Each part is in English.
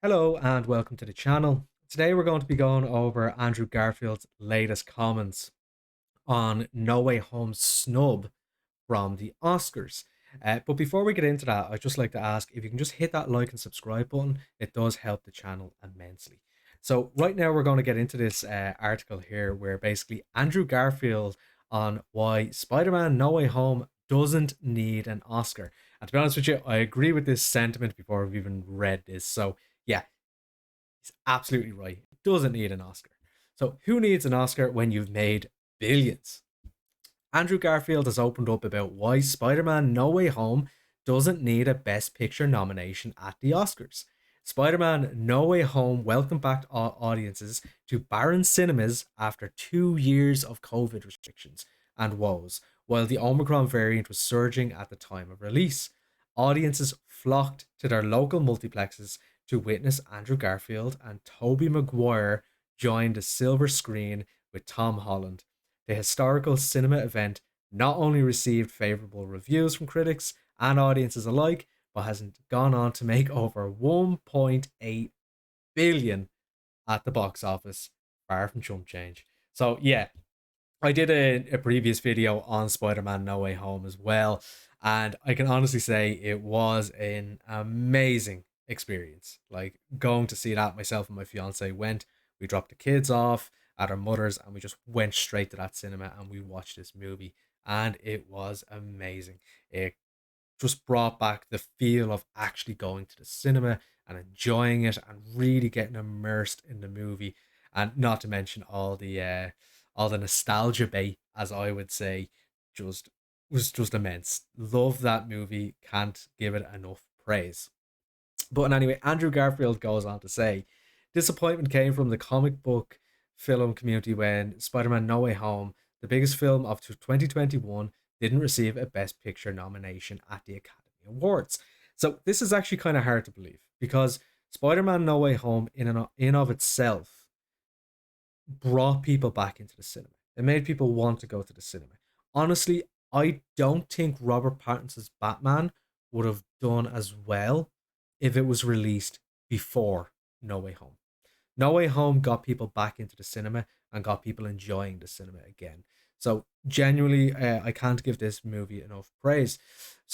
Hello and welcome to the channel. Today we're going to be going over Andrew Garfield's latest comments on No Way Home's snub from the Oscars. But before we get into that, I'd just like to ask if you can just hit that like and subscribe button. It does help the channel immensely. So right now we're going to get into this article here where basically Andrew Garfield on why Spider-Man No Way Home doesn't need an Oscar. And to be honest with you, I agree with this sentiment before I've even read this. So yeah, he's absolutely right. It doesn't need an Oscar. So who needs an Oscar when you've made billions? Andrew Garfield has opened up about why Spider-Man No Way Home doesn't need a Best Picture nomination at the Oscars. Spider-Man No Way Home welcomed back audiences to barren cinemas after 2 years of COVID restrictions and woes, while the Omicron variant was surging at the time of release. Audiences flocked to their local multiplexes to witness Andrew Garfield and Tobey Maguire join the silver screen with Tom Holland. The historical cinema event not only received favourable reviews from critics and audiences alike, but has gone on to make over 1.8 billion at the box office, far from chump change. So yeah, I did a previous video on Spider-Man No Way Home as well, and I can honestly say it was an amazing experience. Like going to see that, myself and my fiance went, we dropped the kids off at our mother's and we just went straight to that cinema and we watched this movie, and it was amazing. It just brought back the feel of actually going to the cinema and enjoying it and really getting immersed in the movie, and not to mention all the nostalgia bait, as I would say, just was just immense. Love that movie, can't give it enough praise. But anyway, Andrew Garfield goes on to say, disappointment came from the comic book film community when Spider-Man No Way Home, the biggest film of 2021, didn't receive a Best Picture nomination at the Academy Awards. So this is actually kind of hard to believe because Spider-Man No Way Home in of itself brought people back into the cinema. It made people want to go to the cinema. Honestly, I don't think Robert Pattinson's Batman would have done as well if it was released before No Way Home. No Way Home got people back into the cinema and got people enjoying the cinema again. So genuinely, I can't give this movie enough praise.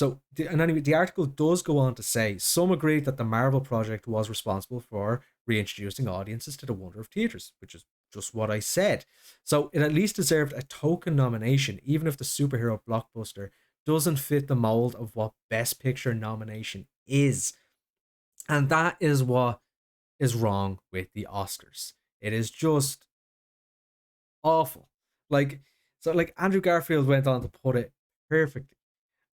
And anyway, the article does go on to say some agreed that the Marvel project was responsible for reintroducing audiences to the wonder of theaters, which is just what I said. So it at least deserved a token nomination, even if the superhero blockbuster doesn't fit the mold of what Best Picture nomination is. And that is what is wrong with the Oscars. It is just awful. Like Andrew Garfield went on to put it perfectly.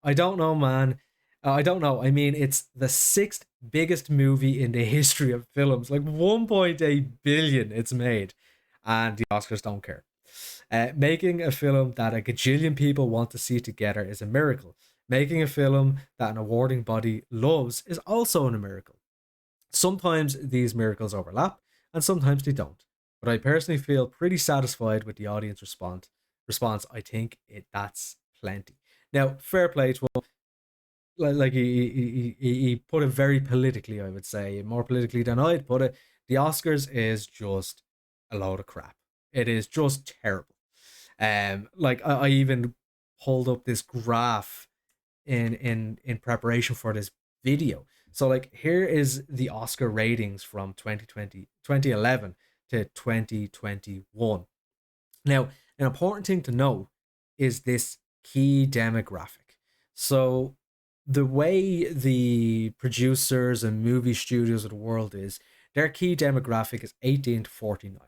I don't know, man. I don't know. I mean, it's the sixth biggest movie in the history of films. Like 1.8 billion it's made, and the Oscars don't care. Making a film that a gajillion people want to see together is a miracle. Making a film that an awarding body loves is also a miracle. Sometimes these miracles overlap, and sometimes they don't. But I personally feel pretty satisfied with the audience response. I think that's plenty. Now, fair play to him. Like he put it very politically, I would say, more politically than I'd put it. The Oscars is just a load of crap. It is just terrible. Like I even pulled up this graph in preparation for this video. So like here is the Oscar ratings from 2011 to 2021. Now, an important thing to know is this key demographic. So the way the producers and movie studios of the world is, their key demographic is 18 to 49.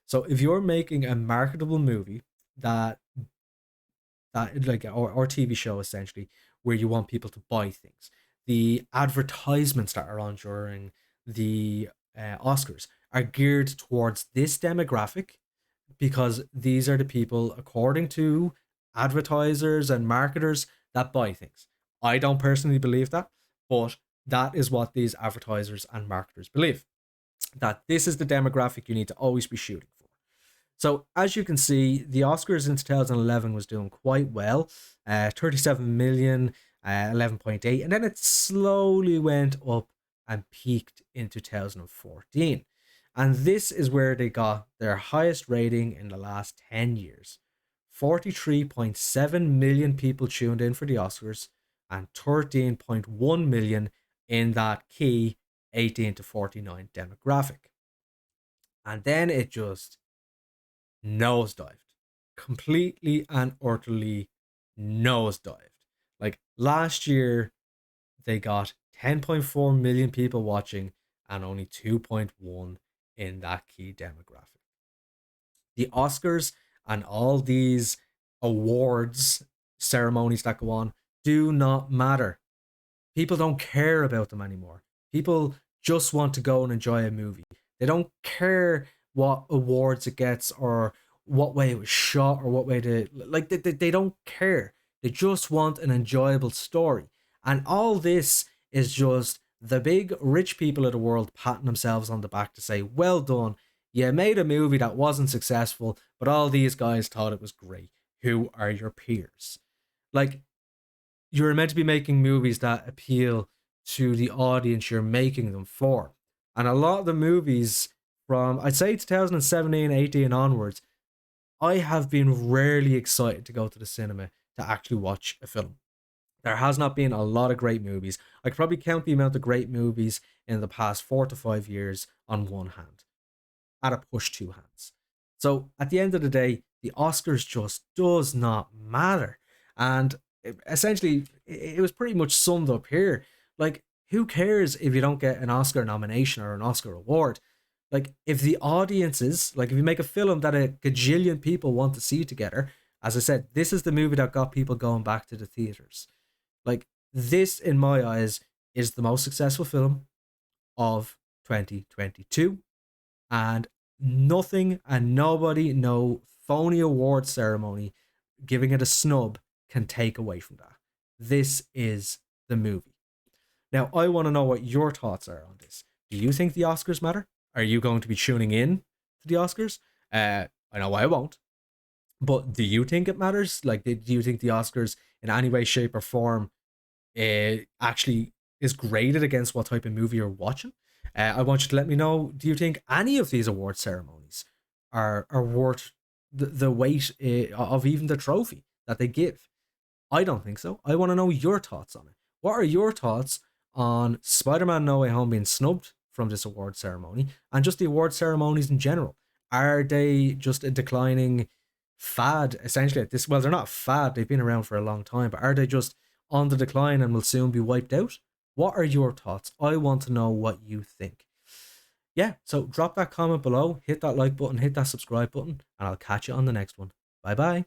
So if you're making a marketable movie that like or TV show essentially where you want people to buy things, the advertisements that are on during the Oscars are geared towards this demographic because these are the people, according to advertisers and marketers, that buy things. I don't personally believe that, but that is what these advertisers and marketers believe, that this is the demographic you need to always be shooting for. So as you can see, the Oscars in 2011 was doing quite well, 37 million, 11.8, and then it slowly went up and peaked in 2014. And this is where they got their highest rating in the last 10 years. 43.7 million people tuned in for the Oscars and 13.1 million in that key 18 to 49 demographic. And then it just nosedived. Completely and utterly nosedived. Like last year, they got 10.4 million people watching and only 2.1 in that key demographic. The Oscars and all these awards ceremonies that go on do not matter. People don't care about them anymore. People just want to go and enjoy a movie. They don't care what awards it gets or what way it was shot or what way they don't care. They just want an enjoyable story. And all this is just the big rich people of the world patting themselves on the back to say, well done. You made a movie that wasn't successful, but all these guys thought it was great. Who are your peers? Like, you're meant to be making movies that appeal to the audience you're making them for. And a lot of the movies from, I'd say 2017, 18 onwards, I have been rarely excited to go to the cinema to actually watch a film. There has not been a lot of great movies. I could probably count the amount of great movies in the past 4 to 5 years on one hand, at a push two hands. So at the end of the day, the Oscars just does not matter. And essentially, it was pretty much summed up here. Like, who cares if you don't get an Oscar nomination or an Oscar award? Like, if the audiences, like, if you make a film that a gajillion people want to see together, as I said, this is the movie that got people going back to the theaters. Like, this, in my eyes, is the most successful film of 2022. And nothing and nobody, no phony award ceremony giving it a snub can take away from that. This is the movie. Now, I want to know what your thoughts are on this. Do you think the Oscars matter? Are you going to be tuning in to the Oscars? I know I won't. But do you think it matters? Like, do you think the Oscars in any way, shape, or form actually is graded against what type of movie you're watching? I want you to let me know. Do you think any of these award ceremonies are worth the weight of even the trophy that they give? I don't think so. I want to know your thoughts on it. What are your thoughts on Spider-Man No Way Home being snubbed from this award ceremony and just the award ceremonies in general? Are they just a declining fad essentially at this? Well, they're not a fad. They've been around for a long time, but are they just on the decline and will soon be wiped out? What are your thoughts? I want to know what you think. Yeah, so drop that comment below, hit that like button, hit that subscribe button, and I'll catch you on the next one. Bye bye.